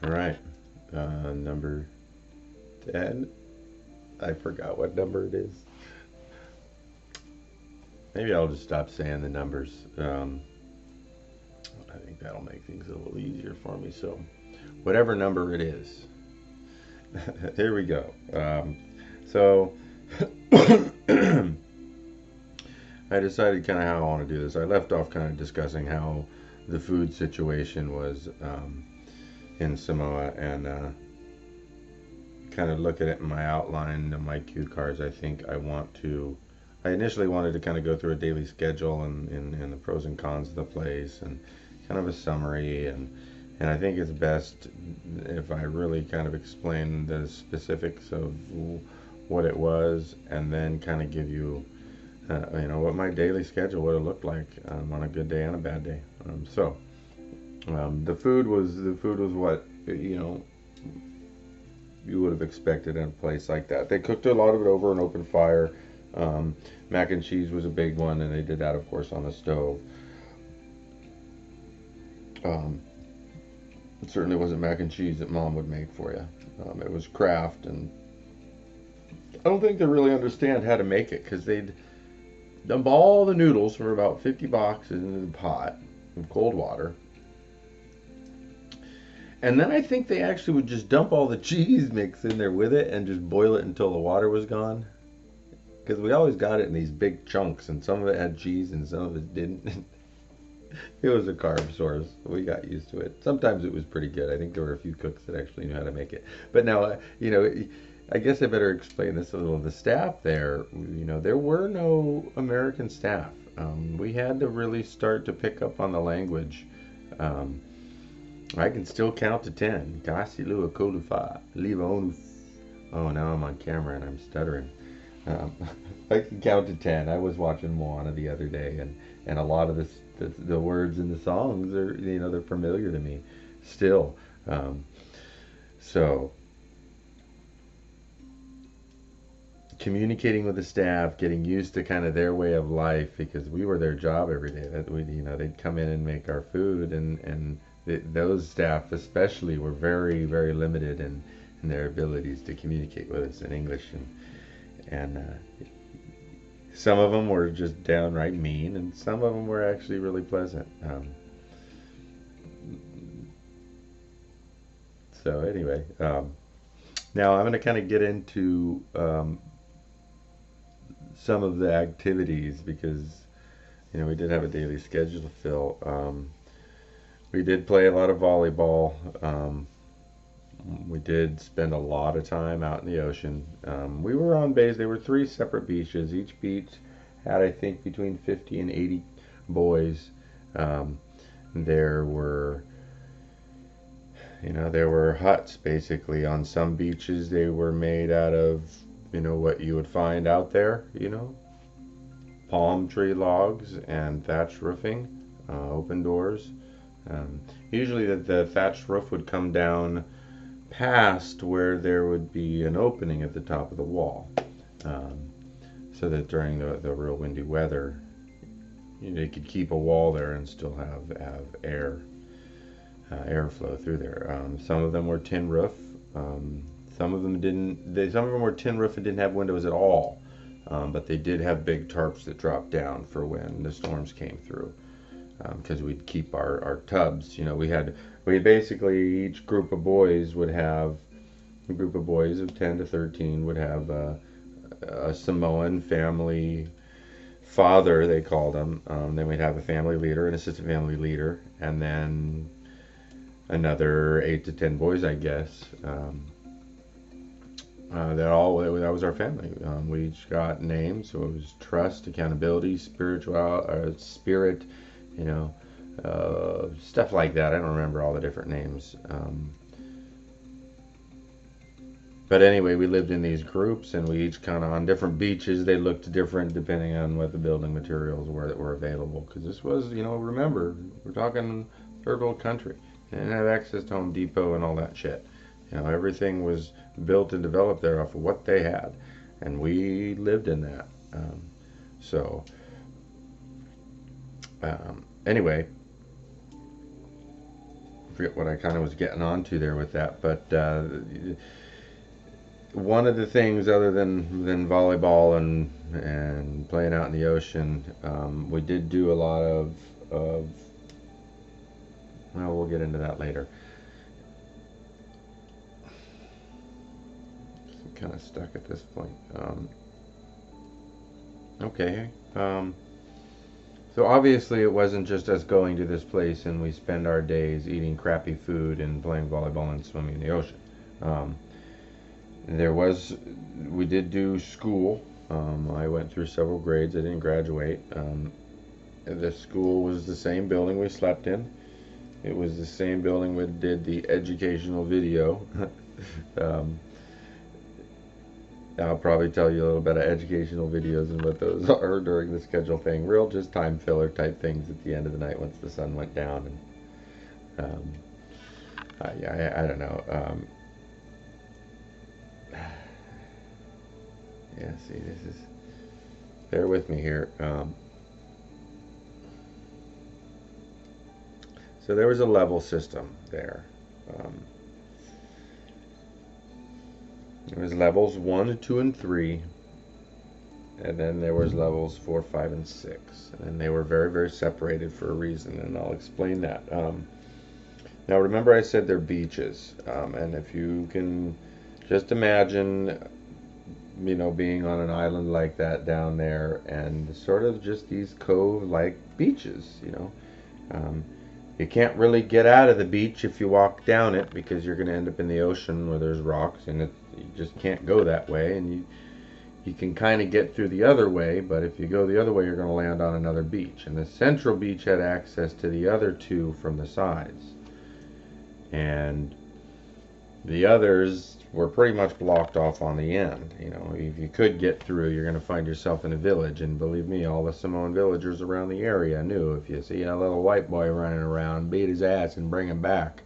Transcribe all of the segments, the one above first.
All right. Number 10. I forgot what number it is. Maybe I'll just stop saying the numbers. I think that'll make things a little easier for me. So, whatever number it is, here we go. So, I decided kind of how I want to do this. I left off kind of discussing how the food situation was in Samoa, and kind of look at it in my outline and my cue cards. I think I want to. I initially wanted to kind of go through a daily schedule and the pros and cons of the place and kind of a summary, and I think it's best if I really kind of explain the specifics of what it was and then kind of give you what my daily schedule would have looked like on a good day and a bad day. The food was what you would have expected in a place like that. They cooked a lot of it over an open fire. Um, Mac and cheese was a big one, and they did that, of course, on the stove. Um, it certainly wasn't mac and cheese that Mom would make for you. It was Kraft, and I don't think they really understand how to make it because they'd dump all the noodles from about 50 boxes into the pot of cold water. And then I think they actually would just dump all the cheese mix in there with it and just boil it until the water was gone. Because we always got it in these big chunks, and some of it had cheese and some of it didn't. It was a carb source. We got used to it. Sometimes it was pretty good. I think there were a few cooks that actually knew how to make it. But now, I guess I better explain this a little. The staff there, there were no American staff. We had to really start to pick up on the language. Um, I can still count to 10. Kasi lua kolufa, liva onu. Oh, now I'm on camera and I'm stuttering. Um, I can count to 10. I was watching Moana the other day, and a lot of the words in the songs are, they're familiar to me still. Um, so communicating with the staff, getting used to kind of their way of life because we were their job every day. That we, they'd come in and make our food, and those staff especially were very, very limited in their abilities to communicate with us in English, and some of them were just downright mean, and some of them were actually really pleasant. So anyway, now I'm going to kind of get into some of the activities because we did have a daily schedule to fill. We did play a lot of volleyball. We did spend a lot of time out in the ocean. We were on base. There were three separate beaches. Each beach had, I think, between 50 and 80 boys. Um, there were, there were huts basically. On some beaches, they were made out of, what you would find out there, palm tree logs and thatch roofing, open doors. Um, Usually, the thatched roof would come down past where there would be an opening at the top of the wall, um, so that during the real windy weather, you could keep a wall there and still have airflow through there. Some of them were tin roof. Some of them didn't. Some of them were tin roof and didn't have windows at all. But they did have big tarps that dropped down for when the storms came through. Because we'd keep our tubs. We basically each group of boys would have a group of boys of 10 to 13 would have a Samoan family father, they called him. Then we'd have a family leader, an assistant family leader, and then another 8 to 10 boys, I guess. That was our family. We each got names, so it was trust, accountability, spirit, stuff like that. I don't remember all the different names. But anyway, we lived in these groups, and we each kind of on different beaches. They looked different depending on what the building materials were that were available. Because this was, remember, we're talking third world country. They didn't have access to Home Depot and all that shit. Everything was built and developed there off of what they had, and we lived in that. So, anyway, forget what I kind of was getting onto there with that, but one of the things other than volleyball and playing out in the ocean, we did do a lot of well, we'll get into that later. I'm kind of stuck at this point. Okay. So obviously it wasn't just us going to this place and we spend our days eating crappy food and playing volleyball and swimming in the ocean. We did do school. I went through several grades. I didn't graduate. The school was the same building we slept in. It was the same building we did the educational video. I'll probably tell you a little bit of educational videos and what those are during the schedule thing. Real just time filler type things at the end of the night once the sun went down. And I don't know. Yeah, see, this is... Bear with me here. So there was a level system there. There was levels 1, 2, and 3, and then there was levels 4, 5, and 6, and they were very, very separated for a reason, and I'll explain that. Now remember I said they're beaches, and if you can just imagine, you know, being on an island like that down there, and sort of just these cove-like beaches, you know. You can't really get out of the beach if you walk down it, because you're going to end up in the ocean where there's rocks, and you just can't go that way. And you can kind of get through the other way, but if you go the other way, you're going to land on another beach. And the central beach had access to the other two from the sides, and the others were pretty much blocked off on the end. You know, if you could get through, you're going to find yourself in a village, and believe me, all the Samoan villagers around the area knew if you see a little white boy running around, beat his ass and bring him back.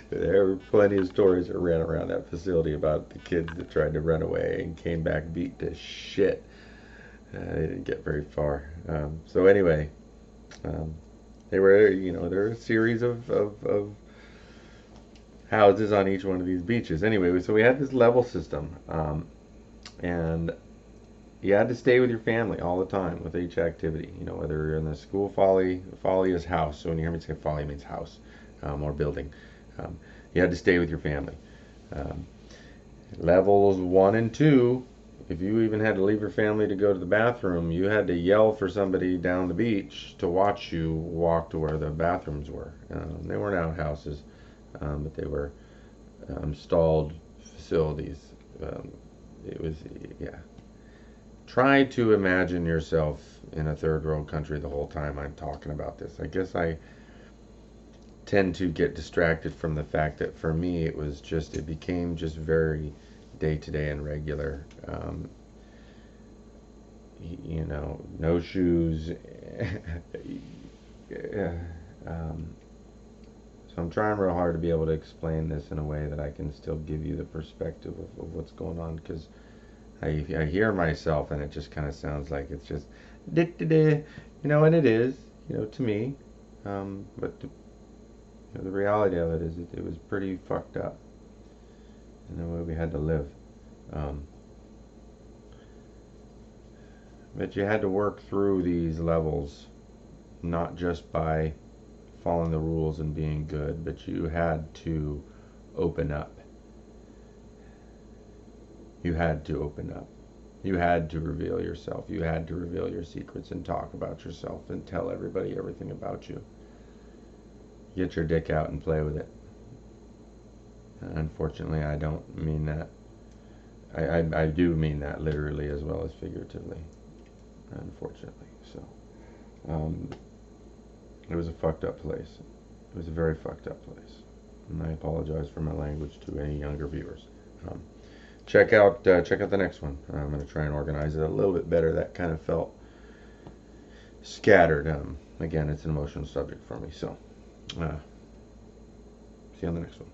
There were plenty of stories that ran around that facility about the kids that tried to run away and came back beat to shit. They didn't get very far. So anyway, there were a series of houses on each one of these beaches. Anyway, so we had this level system, and you had to stay with your family all the time with each activity. You know, whether you're in the school folly is house. So when you hear me say folly, it means house or building. You had to stay with your family. Levels 1 and 2, if you even had to leave your family to go to the bathroom, you had to yell for somebody down the beach to watch you walk to where the bathrooms were. They weren't outhouses. But they were stalled facilities. It was, yeah. Try to imagine yourself in a third world country the whole time I'm talking about this. I guess I tend to get distracted from the fact that for me it became just very day to day and regular. You know, no shoes. So I'm trying real hard to be able to explain this in a way that I can still give you the perspective of what's going on, because I hear myself and it just kind of sounds like it's just, you know, and it is, you know, to me, but the reality of it is it was pretty fucked up in the way we had to live. But you had to work through these levels, not just by following the rules and being good, but you had to open up. You had to open up. You had to reveal yourself. You had to reveal your secrets and talk about yourself and tell everybody everything about you. Get your dick out and play with it. Unfortunately, I don't mean that. I do mean that literally as well as figuratively. Unfortunately. So, it was a fucked up place. It was a very fucked up place. And I apologize for my language to any younger viewers. Check out the next one. I'm going to try and organize it a little bit better. That kind of felt scattered. Again, it's an emotional subject for me. So, see you on the next one.